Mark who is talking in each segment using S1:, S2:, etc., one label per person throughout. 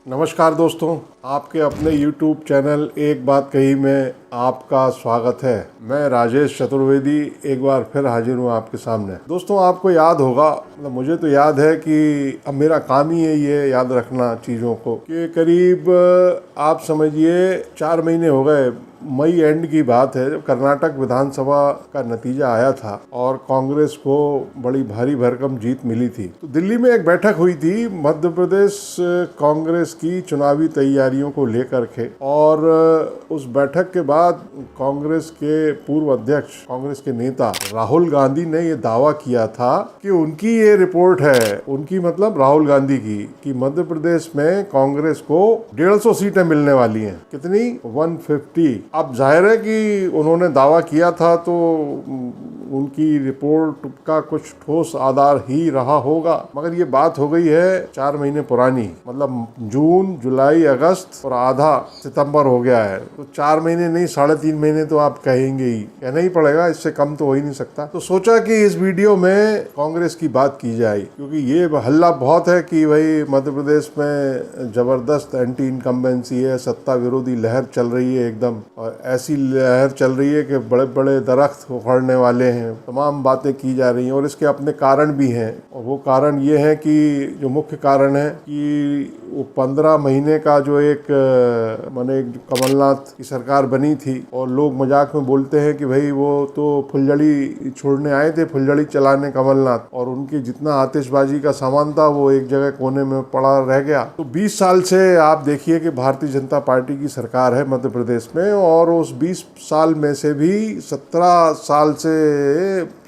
S1: नमस्कार दोस्तों, आपके अपने YouTube चैनल एक बात कही में आपका स्वागत है। मैं राजेश चतुर्वेदी एक बार फिर हाजिर हूँ आपके सामने। दोस्तों, आपको याद होगा, मतलब मुझे तो याद है कि अब मेरा काम ही है ये याद रखना चीज़ों को, कि करीब आप समझिए 4 महीने हो गए। मई एंड की बात है जब कर्नाटक विधानसभा का नतीजा आया था और कांग्रेस को बड़ी भारी भरकम जीत मिली थी। तो दिल्ली में एक बैठक हुई थी मध्य प्रदेश कांग्रेस की चुनावी तैयारियों को लेकर के, और उस बैठक के बाद कांग्रेस के पूर्व अध्यक्ष, कांग्रेस के नेता राहुल गांधी ने ये दावा किया था कि उनकी ये रिपोर्ट है, उनकी मतलब राहुल गांधी की, कि मध्य प्रदेश में कांग्रेस को 150 सीटें मिलने वाली हैं। कितनी? 150। अब जाहिर है कि उन्होंने दावा किया था तो उनकी रिपोर्ट का कुछ ठोस आधार ही रहा होगा, मगर ये बात हो गई है 4 महीने पुरानी, मतलब जून, जुलाई, अगस्त और आधा सितंबर हो गया है। तो 4 महीने नहीं, 3.5 महीने तो आप कहेंगे ही, कहना ही पड़ेगा, इससे कम तो हो ही नहीं सकता। तो सोचा कि इस वीडियो में कांग्रेस की बात की जाए, क्योंकि ये हल्ला बहुत है कि भाई मध्य प्रदेश में जबरदस्त एंटी इनकम्बेंसी है, सत्ता विरोधी लहर चल रही है एकदम, और ऐसी लहर चल रही है कि बड़े बड़े दरख्त उखड़ने वाले हैं, तमाम बातें की जा रही हैं, और इसके अपने कारण भी हैं। और वो कारण ये है कि जो मुख्य कारण है कि वो 15 महीने का जो एक माने कमलनाथ की सरकार बनी थी, और लोग मजाक में बोलते हैं कि भाई वो तो फुलझड़ी छोड़ने आए थे, फुलझड़ी चलाने कमलनाथ, और उनकी जितना आतिशबाजी का सामान था वो एक जगह कोने में पड़ा रह गया। तो 20 साल से आप देखिए कि भारतीय जनता पार्टी की सरकार है मध्य प्रदेश में, और उस 20 साल में से भी 17 साल से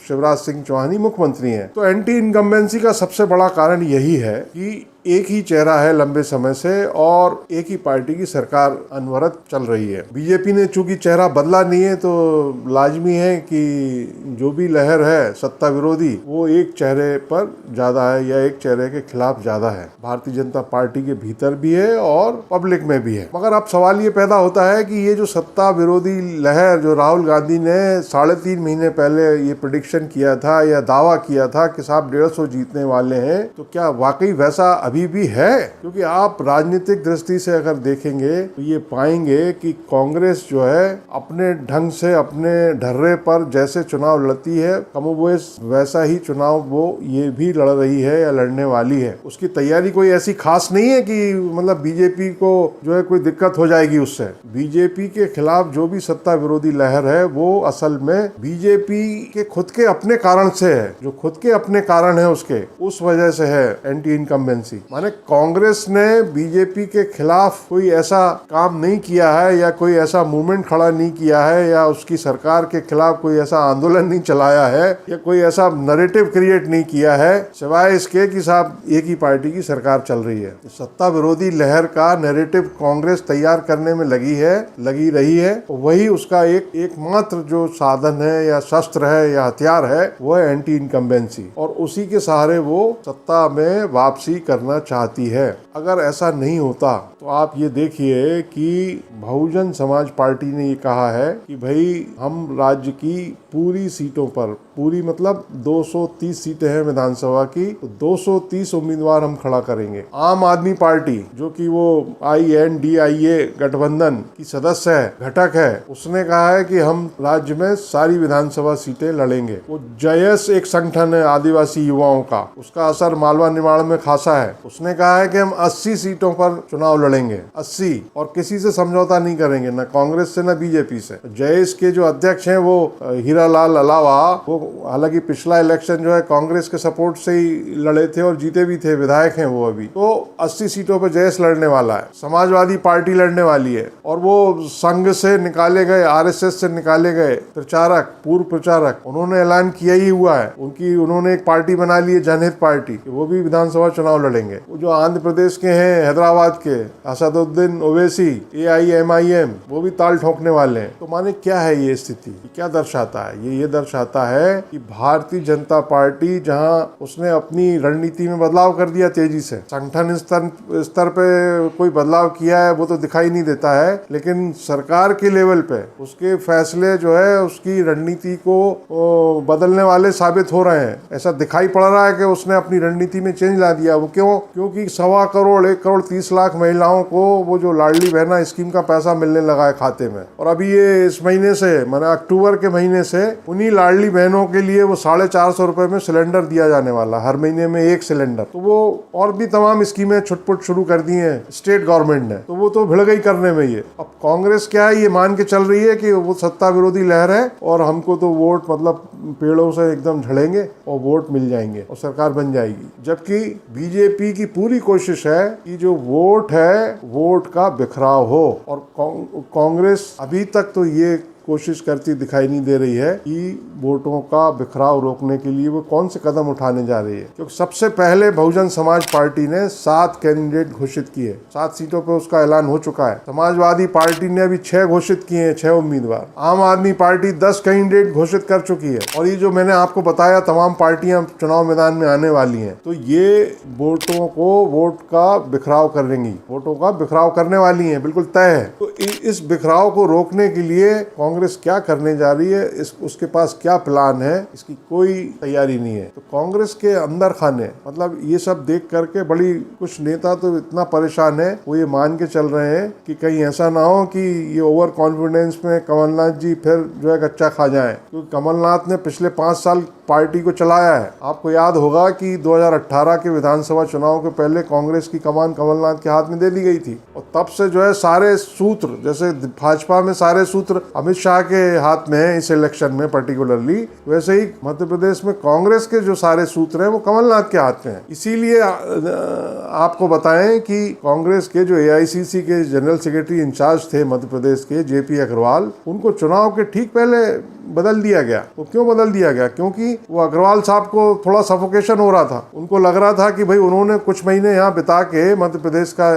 S1: शिवराज सिंह चौहान ही मुख्यमंत्री हैं। तो एंटी इनकम्बेंसी का सबसे बड़ा कारण यही है कि एक ही चेहरा है लंबे समय से, और एक ही पार्टी की सरकार अनवरत चल रही है। बीजेपी ने चूंकि चेहरा बदला नहीं है, तो लाजमी है कि जो भी लहर है सत्ता विरोधी, वो एक चेहरे पर ज्यादा है या एक चेहरे के खिलाफ ज्यादा है। भारतीय जनता पार्टी के भीतर भी है और पब्लिक में भी है। मगर अब सवाल ये पैदा होता है कि ये जो सत्ता विरोधी लहर, जो राहुल गांधी ने 3.5 महीने पहले ये प्रेडिक्शन किया था या दावा किया था कि साहब 150 जीतने वाले हैं, तो क्या वाकई वैसा अभी भी है? क्योंकि आप राजनीतिक दृष्टि से अगर देखेंगे तो ये पाएंगे कि कांग्रेस जो है अपने ढंग से, अपने ढर्रे पर जैसे चुनाव लड़ती है, कमोबेश वैसा ही चुनाव वो ये भी लड़ रही है या लड़ने वाली है। उसकी तैयारी कोई ऐसी खास नहीं है कि मतलब बीजेपी को जो है कोई दिक्कत हो जाएगी उससे। बीजेपी के खिलाफ जो भी सत्ता विरोधी लहर है वो असल में बीजेपी के खुद के अपने कारण से है, जो खुद के अपने कारण है उसके, उस वजह से है एंटी इनकम्बेंसी। माने कांग्रेस ने बीजेपी के खिलाफ कोई ऐसा काम नहीं किया है या कोई ऐसा मूवमेंट खड़ा नहीं किया है या उसकी सरकार के खिलाफ कोई ऐसा आंदोलन नहीं चलाया है या कोई ऐसा नैरेटिव क्रिएट नहीं किया है, सिवाय इसके कि साहब एक ही पार्टी की सरकार चल रही है। सत्ता विरोधी लहर का नैरेटिव कांग्रेस तैयार करने में लगी रही है। वही उसका एकमात्र जो साधन है या शस्त्र है या हथियार है, वो है एंटी इनकम्बेंसी, और उसी के सहारे वो सत्ता में वापसी करना चाहती है। अगर ऐसा नहीं होता तो आप ये देखिए कि बहुजन समाज पार्टी ने ये कहा है कि भाई हम राज्य की पूरी सीटों पर, पूरी मतलब 230 सीटें हैं विधानसभा की, तो 230 उम्मीदवार हम खड़ा करेंगे। आम आदमी पार्टी, जो कि वो INDIA गठबंधन की सदस्य है, घटक है, उसने कहा है कि हम राज्य में सारी विधानसभा सीटें लड़ेंगे। वो जयस एक संगठन है आदिवासी युवाओं का, उसका असर मालवा निमाड़ में खासा है, उसने कहा है कि हम 80 सीटों पर चुनाव लड़ेंगे, 80, और किसी से समझौता नहीं करेंगे, न कांग्रेस से न बीजेपी से। जयस के जो अध्यक्ष हैं वो हीरालाल अलावा, वो हालांकि पिछला इलेक्शन जो है कांग्रेस के सपोर्ट से ही लड़े थे और जीते भी थे, विधायक हैं वो अभी। तो 80 सीटों पर जयस लड़ने वाला है, समाजवादी पार्टी लड़ने वाली है, और वो संघ से निकाले गए, RSS से निकाले गए प्रचारक, पूर्व प्रचारक, उन्होंने ऐलान किया ही हुआ है, उन्होंने एक पार्टी बना ली है, जनहित पार्टी, वो भी विधानसभा चुनाव लड़ेंगे। वो जो आंध्र प्रदेश के हैं, हैदराबाद के असदुद्दीन ओवैसी, AIMIM, वो भी ताल ठोकने वाले हैं। तो माने क्या है ये स्थिति, क्या दर्शाता है? ये दर्शाता है है कि भारतीय जनता पार्टी जहां उसने अपनी रणनीति में बदलाव कर दिया तेजी से, संगठन स्तर पे कोई बदलाव किया है वो तो दिखाई नहीं देता है, लेकिन सरकार के लेवल पे उसके फैसले जो है उसकी रणनीति को बदलने वाले साबित हो रहे हैं। ऐसा दिखाई पड़ रहा है कि उसने अपनी रणनीति में चेंज ला दिया। वो क्यों? क्योंकि 1.25 करोड़ महिलाओं को वो जो लाडली बहना स्कीम का पैसा मिलने लगा है खाते में, और अभी ये इस महीने से माने अक्टूबर के महीने से उन्हीं लाडली बहनों के लिए वो 450 रुपए में सिलेंडर दिया जाने वाला, हर महीने में एक सिलेंडर। तो वो और भी तमाम स्कीमें छुटपुट शुरू कर दी हैं स्टेट गवर्नमेंट ने, तो वो तो भिड़ गई करने में। ये अब कांग्रेस क्या है, ये मान के चल रही है कि वो सत्ता विरोधी लहर है और हमको तो वोट मतलब पेड़ों से एकदम झड़ेंगे और वोट मिल जाएंगे और सरकार बन जाएगी। जबकि बीजेपी की पूरी कोशिश है कि जो वोट है वोट का बिखराव हो, और कांग्रेस अभी तक तो ये कोशिश करती दिखाई नहीं दे रही है कि वोटों का बिखराव रोकने के लिए वो कौन से कदम उठाने जा रही है। क्योंकि सबसे पहले बहुजन समाज पार्टी ने 7 कैंडिडेट घोषित किए, 7 सीटों पे उसका ऐलान हो चुका है। समाजवादी पार्टी ने अभी 6 घोषित किए हैं, 6 उम्मीदवार। आम आदमी पार्टी 10 कैंडिडेट घोषित कर चुकी है, और ये जो मैंने आपको बताया तमाम पार्टियां चुनाव मैदान में आने वाली हैं, तो ये वोटों को वोट का बिखराव करेंगी, वोटों का बिखराव करने वाली हैं, बिल्कुल तय है। तो इस बिखराव को रोकने के लिए कांग्रेस क्या करने जा रही है, उसके पास क्या प्लान है, इसकी कोई तैयारी नहीं है। तो कांग्रेस के अंदर खाने मतलब ये सब देख करके बड़ी कुछ नेता तो इतना परेशान है, वो ये मान के चल रहे हैं कि कहीं ऐसा ना हो कि ये ओवर कॉन्फिडेंस में कमलनाथ जी फिर जो है कच्चा खा जाए। क्योंकि कमलनाथ ने पिछले 5 साल पार्टी को चलाया है। आपको याद होगा कि 2018 के विधानसभा चुनाव के पहले कांग्रेस की कमान कमलनाथ के हाथ में दे दी गई थी, और तब से जो है सारे सूत्र, जैसे भाजपा में सारे सूत्र अमित शाह के हाथ में है इस इलेक्शन में पर्टिकुलरली, वैसे ही मध्य प्रदेश में कांग्रेस के जो सारे सूत्र हैं वो कमलनाथ के हाथ में है। इसीलिए आपको बताएं कि कांग्रेस के जो एआईसीसी के जनरल सेक्रेटरी इंचार्ज थे मध्य प्रदेश के, जेपी अग्रवाल, उनको चुनाव के ठीक पहले बदल दिया गया। वो क्यों बदल दिया गया? क्योंकि वो अग्रवाल साहब को थोड़ा सफोकेशन हो रहा था। उनको लग रहा था कि भाई उन्होंने कुछ महीने यहाँ बिता के मध्य प्रदेश का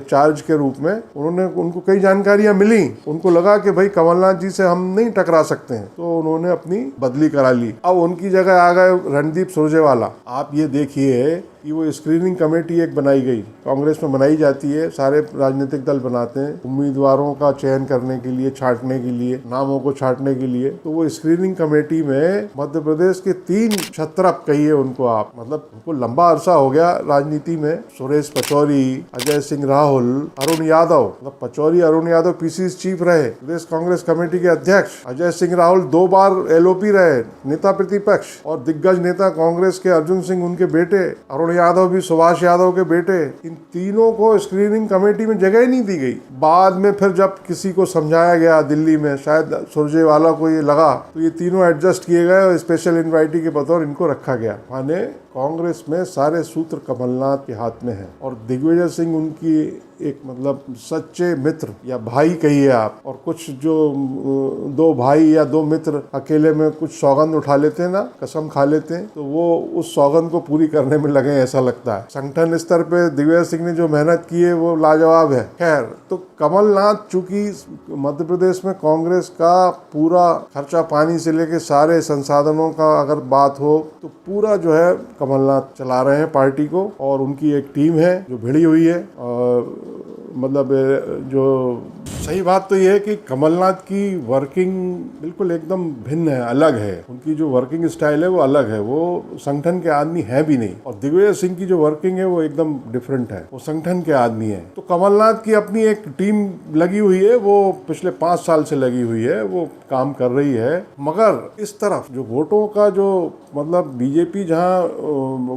S1: चार्ज के रूप में उनको कई जानकारियां मिली, उनको लगा कि भाई कमलनाथ जी से हम नहीं टकरा सकते हैं, तो उन्होंने अपनी बदली करा ली। अब उनकी जगह आ गए रणदीप सुरजेवाला। आप ये देखिए कि वो स्क्रीनिंग कमेटी एक बनाई गई, कांग्रेस में बनाई जाती है, सारे राजनीतिक दल बनाते हैं उम्मीदवारों का चयन करने के लिए, छांटने के लिए, नामों को छांटने के लिए। तो वो स्क्रीनिंग कमेटी में मध्य प्रदेश के 3 क्षत्रप कहिए उनको आप, मतलब उनको लंबा अरसा हो गया राजनीति में, सुरेश पचौरी, अजय सिंह राहुल, अरुण यादव, मतलब पचौरी अरुण यादव पीसीसी चीफ रहे, प्रदेश कांग्रेस कमेटी के अध्यक्ष, अजय सिंह राहुल 2 बार एलओपी रहे, नेता प्रतिपक्ष, और दिग्गज नेता कांग्रेस के अर्जुन सिंह उनके बेटे, अरुण यादव भी सुभाष यादव के बेटे। इन तीनों को स्क्रीनिंग कमेटी में जगह ही नहीं दी गई। बाद में फिर जब किसी को समझाया गया दिल्ली में, शायद सुरजेवाला को ये लगा, तो ये तीनों एडजस्ट किए गए और स्पेशल इन्वाइटी के बतौर इनको रखा गया। माने कांग्रेस में सारे सूत्र कमलनाथ के हाथ में है, और दिग्विजय सिंह उनकी एक मतलब सच्चे मित्र या भाई कहिए आप, और कुछ जो 2 भाई या 2 मित्र अकेले में कुछ सौगंध उठा लेते हैं ना, कसम खा लेते हैं, तो वो उस सौगंध को पूरी करने में लगे ऐसा लगता है। संगठन स्तर पे दिग्विजय सिंह ने जो मेहनत की है वो लाजवाब है। खैर, तो कमलनाथ चूंकि मध्य प्रदेश में कांग्रेस का पूरा खर्चा पानी से लेके सारे संसाधनों का अगर बात हो तो पूरा जो है कमलनाथ चला रहे हैं पार्टी को, और उनकी एक टीम है जो भिड़ी हुई है। और मतलब जो सही बात तो ये है कि कमलनाथ की वर्किंग बिल्कुल एकदम भिन्न है, अलग है। उनकी जो वर्किंग स्टाइल है वो अलग है, वो संगठन के आदमी है भी नहीं। और दिग्विजय सिंह की जो वर्किंग है वो एकदम डिफरेंट है, वो संगठन के आदमी है। तो कमलनाथ की अपनी एक टीम लगी हुई है, वो पिछले 5 साल से लगी हुई है, वो काम कर रही है। मगर इस तरफ जो वोटों का जो मतलब बीजेपी जहाँ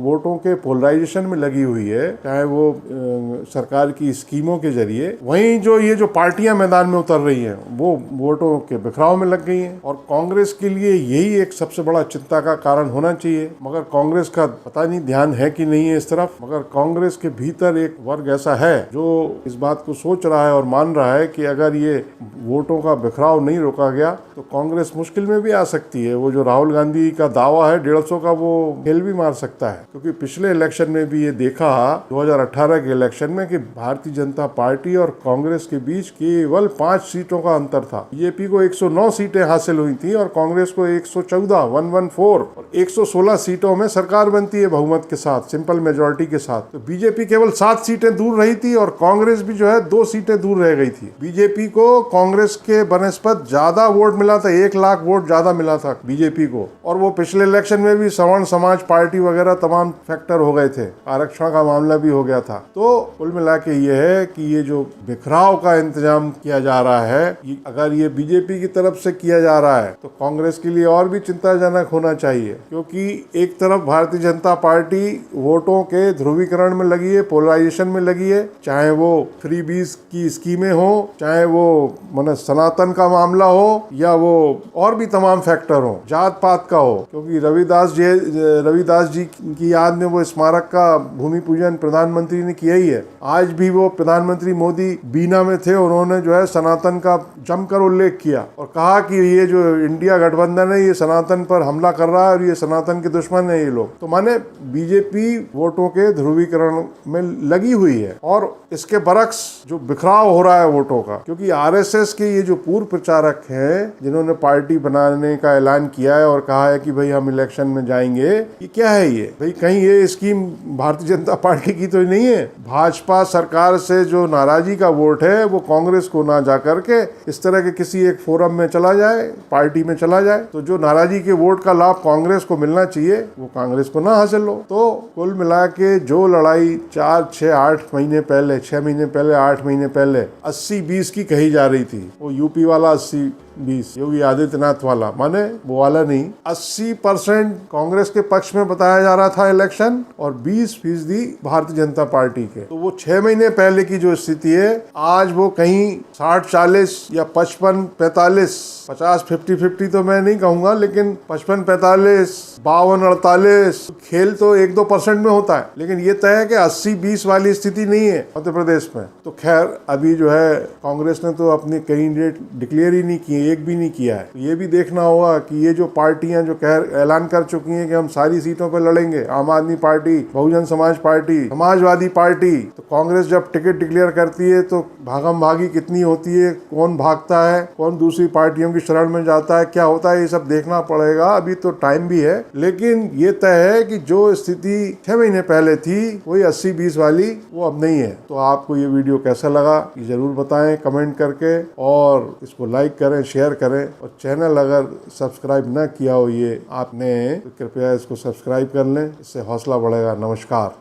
S1: वोटों के पोलराइजेशन में लगी हुई है, चाहे वो सरकार की स्कीमों के जरिए, वहीं जो ये जो पार्टियां मैदान में उतर रही हैं वो वोटों के बिखराव में लग गई हैं। और कांग्रेस के लिए यही एक सबसे बड़ा चिंता का कारण होना चाहिए, मगर कांग्रेस का पता नहीं ध्यान है कि नहीं है इस तरफ। मगर कांग्रेस के भीतर एक वर्ग ऐसा है जो इस बात को सोच रहा है और मान रहा है कि अगर ये वोटों का बिखराव नहीं रोका गया तो कांग्रेस मुश्किल में भी आ सकती है। वो जो राहुल गांधी का दावा है 150 का, वो खेल भी मार सकता है। क्योंकि पिछले इलेक्शन में भी ये देखा, 2018 के इलेक्शन में, कि भारतीय जनता पार्टी और कांग्रेस के बीच केवल 5 सीटों का अंतर था। बीजेपी को 109 सीटें हासिल हुई थी और कांग्रेस को 114 और 116 सीटों में सरकार बनती है बहुमत के साथ, सिंपल मेजोरिटी के साथ। तो बीजेपी केवल 7 सीटें दूर रही थी और कांग्रेस भी जो है 2 सीटें दूर रह गई थी। बीजेपी को कांग्रेस के बनस्पत ज्यादा वोट मिला था, 1 लाख वोट ज्यादा मिला था बीजेपी को। और वो पिछले इलेक्शन में भी सवर्ण समाज पार्टी वगैरह तमाम फैक्टर हो गए थे, आरक्षण का मामला भी हो गया था। तो कुल मिला के ये है कि ये जो बिखराव का इंतजाम किया जा रहा है, अगर ये बीजेपी की तरफ से किया जा रहा है तो कांग्रेस के लिए और भी चिंताजनक होना चाहिए, क्योंकि एक तरफ भारतीय जनता पार्टी वोटों के ध्रुवीकरण में लगी है, पोलराइजेशन में लगी है, चाहे वो फ्री बीज की स्कीमें हो, चाहे वो माने सनातन का मामला हो, या वो और भी तमाम फैक्टर हो, जात पात का हो। क्योंकि रविदास जी की याद में वो स्मारक का भूमि पूजन प्रधानमंत्री ने किया ही है। आज भी वो प्रधानमंत्री मोदी बीना में थे, उन्होंने जो है सनातन का जमकर उल्लेख किया और कहा कि ये जो इंडिया गठबंधन है ये सनातन पर हमला कर रहा है और ये सनातन के दुश्मन है ये लोग। तो माने बीजेपी वोटों के ध्रुवीकरण में लगी हुई है और इसके बरक्स जो बिखराव हो रहा है वोटों का, क्योंकि आरएसएस के ये जो पूर्व प्रचारक हैं जिन्होंने पार्टी बनाने का ऐलान किया है और कहा है कि भाई हम इलेक्शन में जाएंगे, ये क्या है ये भाई? कहीं ये स्कीम भारतीय जनता पार्टी की तो नहीं है? भाजपा सरकार से जो नाराजगी का वोट है वो कांग्रेस को ना जा करके इस तरह के किसी एक फोरम में चला जाए, पार्टी में चला जाए, तो जो नाराजगी के वोट का लाभ कांग्रेस को मिलना चाहिए वो कांग्रेस को ना हासिल हो। तो कुल मिला के जो लड़ाई 4, 6, 8 महीने पहले, 6 महीने पहले, 8 महीने पहले 80-20 की कही जा रही थी, वो यूपी वाला 80-20 योगी आदित्यनाथ वाला, माने वो वाला नहीं, 80% कांग्रेस के पक्ष में बताया जा रहा था इलेक्शन और 20% भारतीय जनता पार्टी के। तो वो 6 महीने पहले की जो स्थिति है आज वो कहीं 60-40 या 55-45, 50-50 तो मैं नहीं कहूंगा, लेकिन 55-45, 52-48 खेल तो 1-2% में होता है, लेकिन ये तय है कि 80-20 वाली स्थिति नहीं है मध्य प्रदेश में। तो खैर अभी जो है कांग्रेस ने तो अपनी कैंडिडेट डिक्लेयर ही नहीं किए, एक भी नहीं किया है। तो ये भी देखना होगा कि ये जो पार्टियां जो ऐलान कर चुकी हैं कि हम सारी सीटों पर लड़ेंगे, आम आदमी party, Bahujan Samaj party, Samajwadi party, तो कांग्रेस जब टिकट डिक्लेयर करती है तो भागम भागी कितनी होती है, कौन भागता है, कौन दूसरी पार्टियों की शरण में जाता है, क्या होता है, ये सब देखना पड़ेगा। अभी तो टाइम भी है, लेकिन ये तय है कि जो स्थिति 6 महीने पहले थी वही 80-20 वाली वो अब नहीं है। तो आपको ये वीडियो कैसा लगा ये जरूर बताएं कमेंट करके, और इसको लाइक करें, शेयर करें, और चैनल अगर सब्सक्राइब न किया हो ये आपने, तो कृपया इसको सब्सक्राइब कर लें, इससे हौसला बढ़ेगा। नमस्कार।